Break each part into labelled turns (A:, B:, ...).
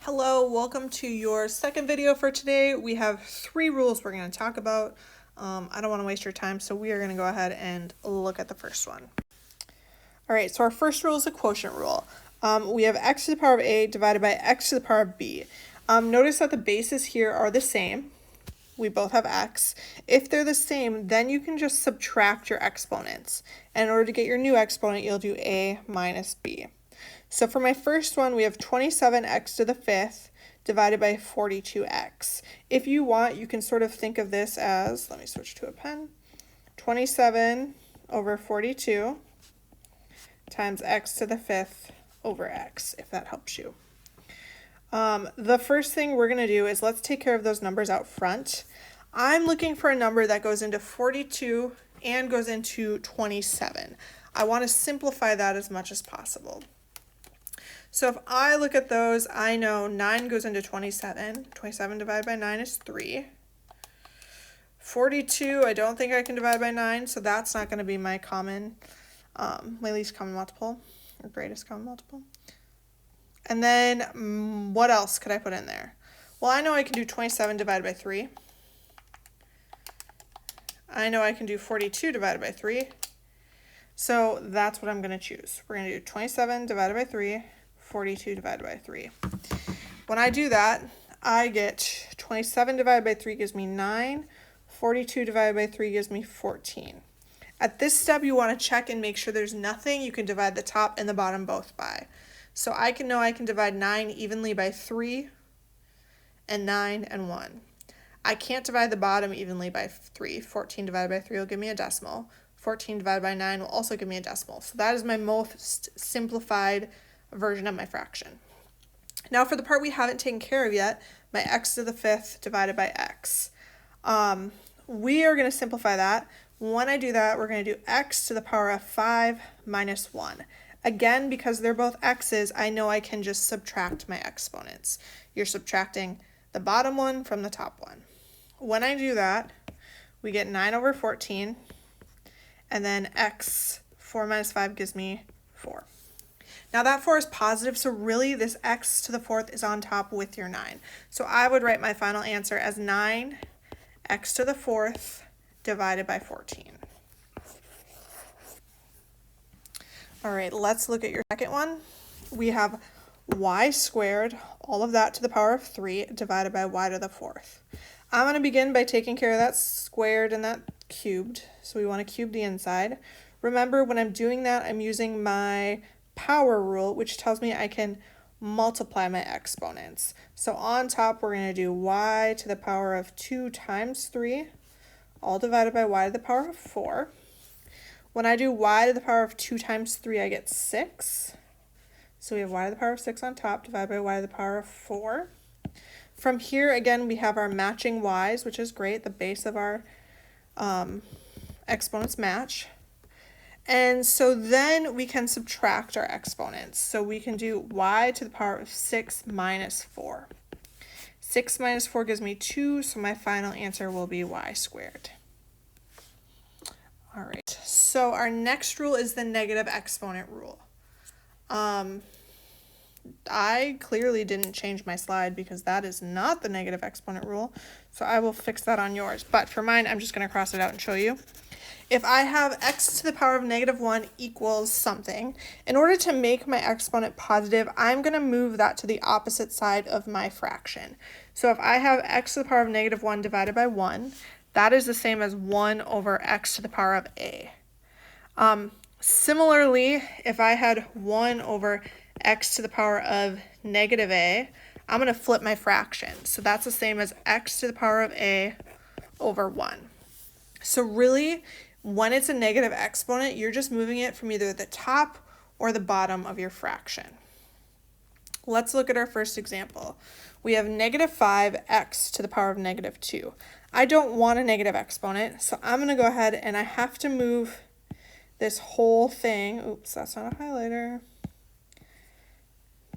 A: Hello, welcome to your second video for today. We have 3 rules we're going to talk about. I don't want to waste your time, so we are going to go ahead and look at the first one. All right, so our first rule is a quotient rule. We have x to the power of a divided by x to the power of b. Notice that the bases here are the same. We both have x. If they're the same, then you can just subtract your exponents. And in order to get your new exponent, you'll do a minus b. So for my first one, we have 27x to the 5th divided by 42x. If you want, you can sort of think of this as, let me switch to a pen, 27 over 42 times x to the 5th over x, if that helps you. The first thing we're going to do is let's take care of those numbers out front. I'm looking for a number that goes into 42 and goes into 27. I want to simplify that as much as possible. So if I look at those, I know 9 goes into 27. 27 divided by 9 is 3. 42, I don't think I can divide by 9, so that's not going to be my my least common multiple, or greatest common multiple. And then what else could I put in there? Well, I know I can do 27 divided by 3. I know I can do 42 divided by 3. So that's what I'm going to choose. We're going to do 27 divided by 3. 42 divided by 3. When I do that, I get 27 divided by 3 gives me 9. 42 divided by 3 gives me 14. At this step, you want to check and make sure there's nothing you can divide the top and the bottom both by. So I can divide 9 evenly by 3 and 9 and 1. I can't divide the bottom evenly by 3. 14 divided by 3 will give me a decimal. 14 divided by 9 will also give me a decimal. So that is my most simplified version of my fraction. Now for the part we haven't taken care of yet, my x to the 5th divided by x. We are going to simplify that. When I do that, we're going to do x to the power of 5 minus 1. Again, because they're both x's, I know I can just subtract my exponents. You're subtracting the bottom one from the top one. When I do that, we get 9 over 14, and then x, 4 minus 5 gives me 4. Now that 4 is positive, so really this x to the 4th is on top with your 9. So I would write my final answer as 9 x to the 4th divided by 14. All right, let's look at your second one. We have y squared, all of that to the power of 3 divided by y to the 4th. I'm going to begin by taking care of that squared and that cubed. So we want to cube the inside. Remember, when I'm doing that, I'm using my power rule, which tells me I can multiply my exponents. So on top, we're going to do y to the power of 2 times 3, all divided by y to the power of 4. When I do y to the power of 2 times 3, I get 6. So we have y to the power of 6 on top, divided by y to the power of 4. From here, again, we have our matching y's, which is great. The base of our exponents match. And so then we can subtract our exponents. So we can do y to the power of 6 minus 4. 6 minus 4 gives me 2, so my final answer will be y squared. All right, so our next rule is the negative exponent rule. I clearly didn't change my slide because that is not the negative exponent rule, so I will fix that on yours. But for mine, I'm just going to cross it out and show you. If I have x to the power of negative 1 equals something, in order to make my exponent positive, I'm going to move that to the opposite side of my fraction. So if I have x to the power of negative 1 divided by 1, that is the same as 1 over x to the power of a. Similarly, if I had 1 over x to the power of negative a, I'm going to flip my fraction. So that's the same as x to the power of a over 1. So really, when it's a negative exponent, you're just moving it from either the top or the bottom of your fraction. Let's look at our first example. We have negative 5x to the power of negative 2. I don't want a negative exponent, so I'm going to go ahead and I have to move this whole thing. Oops, that's not a highlighter.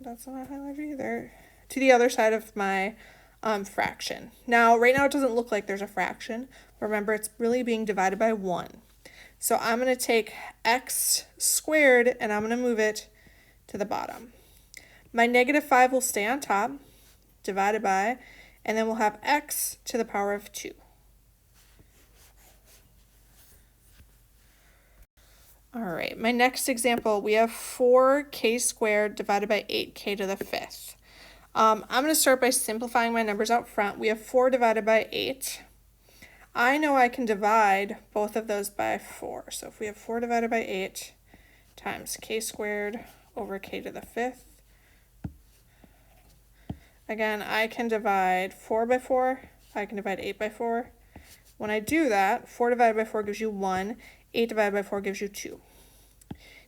A: That's not a highlighter either. To the other side of my fraction. Now, right now it doesn't look like there's a fraction. Remember, it's really being divided by 1. So I'm going to take x squared and I'm going to move it to the bottom. My negative 5 will stay on top. divided by, and then we'll have x to the power of 2. All right, my next example, we have 4k squared divided by 8k to the 5th. I'm going to start by simplifying my numbers out front. We have 4 divided by 8. I know I can divide both of those by 4. So if we have 4 divided by 8 times k squared over k to the 5th. Again, I can divide 4 by 4. I can divide 8 by 4. When I do that, 4 divided by 4 gives you 1. 8 divided by 4 gives you 2.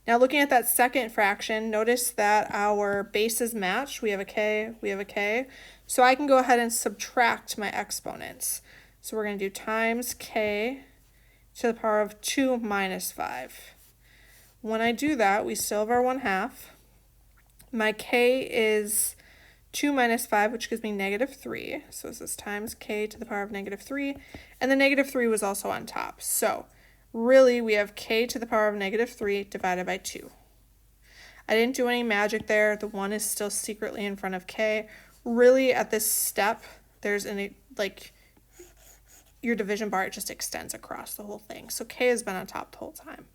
A: Now looking at that second fraction, notice that our bases match. We have a k, we have a k. So I can go ahead and subtract my exponents. So we're going to do times k to the power of 2 minus 5. When I do that, we still have our 1/2. My k is 2 minus 5, which gives me -3. So this is times k to the power of -3. And the -3 was also on top. So really, we have k to the power of -3 divided by 2. I didn't do any magic there. The 1 is still secretly in front of k. Really, at this step, there's your division bar, it just extends across the whole thing. So k has been on top the whole time.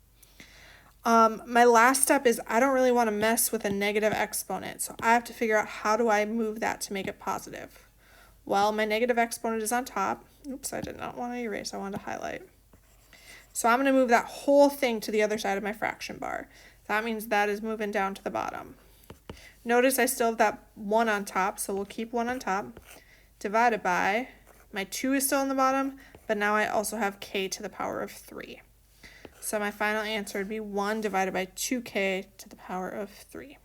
A: My last step is I don't really want to mess with a negative exponent. So I have to figure out how do I move that to make it positive. Well, my negative exponent is on top. Oops, I did not want to erase. I wanted to highlight. So I'm going to move that whole thing to the other side of my fraction bar. That means that is moving down to the bottom. Notice I still have that 1 on top, so we'll keep 1 on top. Divided by, my 2 is still on the bottom, but now I also have k to the power of 3. So my final answer would be 1 divided by 2k to the power of 3.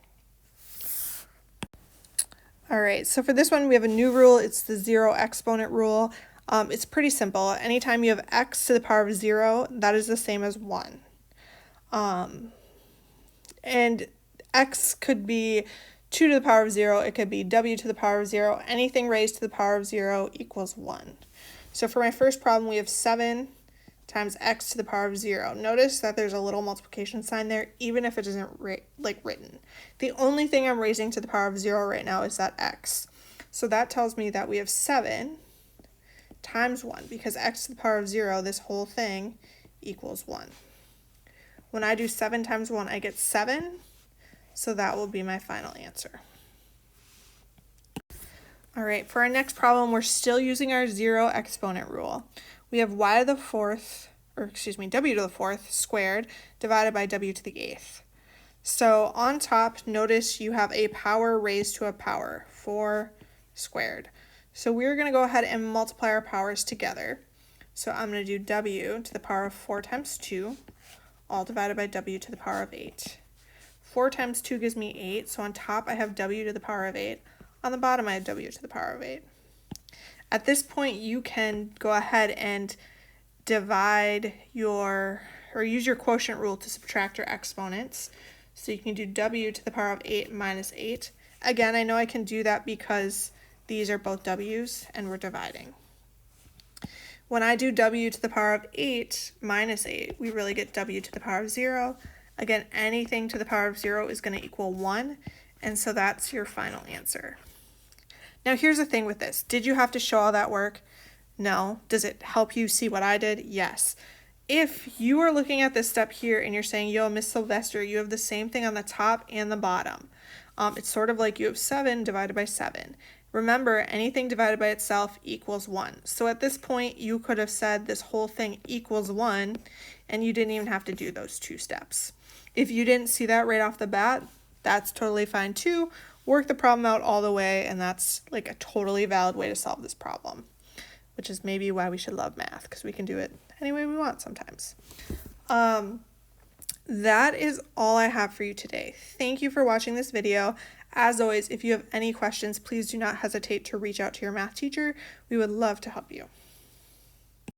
A: All right, so for this one, we have a new rule. It's the 0 exponent rule. It's pretty simple. Anytime you have x to the power of 0, that is the same as 1. And x could be 2 to the power of 0. It could be w to the power of 0. Anything raised to the power of 0 equals 1. So for my first problem, we have 7 times x to the power of 0. Notice that there's a little multiplication sign there, even if it isn't written. The only thing I'm raising to the power of 0 right now is that x. So that tells me that we have 7 times 1, because x to the power of 0, this whole thing, equals 1. When I do 7 times 1, I get 7, so that will be my final answer. All right, for our next problem, we're still using our 0 exponent rule. We have w to the 4th squared divided by w to the 8th. So on top, notice you have a power raised to a power, 4 squared. So we're going to go ahead and multiply our powers together. So I'm going to do w to the power of 4 times 2, all divided by w to the power of 8. 4 times 2 gives me 8, so on top I have w to the power of 8. On the bottom I have w to the power of 8. At this point you can go ahead and use your quotient rule to subtract your exponents. So you can do w to the power of 8 minus 8. Again, I know I can do that because these are both w's and we're dividing. When I do w to the power of 8 minus 8, we really get w to the power of 0. Again, anything to the power of 0 is going to equal 1, and so that's your final answer. Now here's the thing with this. Did you have to show all that work? No. Does it help you see what I did? Yes. If you are looking at this step here and you're saying, yo, Miss Sylvester, you have the same thing on the top and the bottom. It's sort of like you have 7 divided by 7. Remember, anything divided by itself equals 1. So at this point, you could have said this whole thing equals 1, and you didn't even have to do those 2 steps. If you didn't see that right off the bat, that's totally fine too. Work the problem out all the way, and that's like a totally valid way to solve this problem, which is maybe why we should love math, because we can do it any way we want sometimes. That is all I have for you today. Thank you for watching this video. As always, if you have any questions, please do not hesitate to reach out to your math teacher. We would love to help you.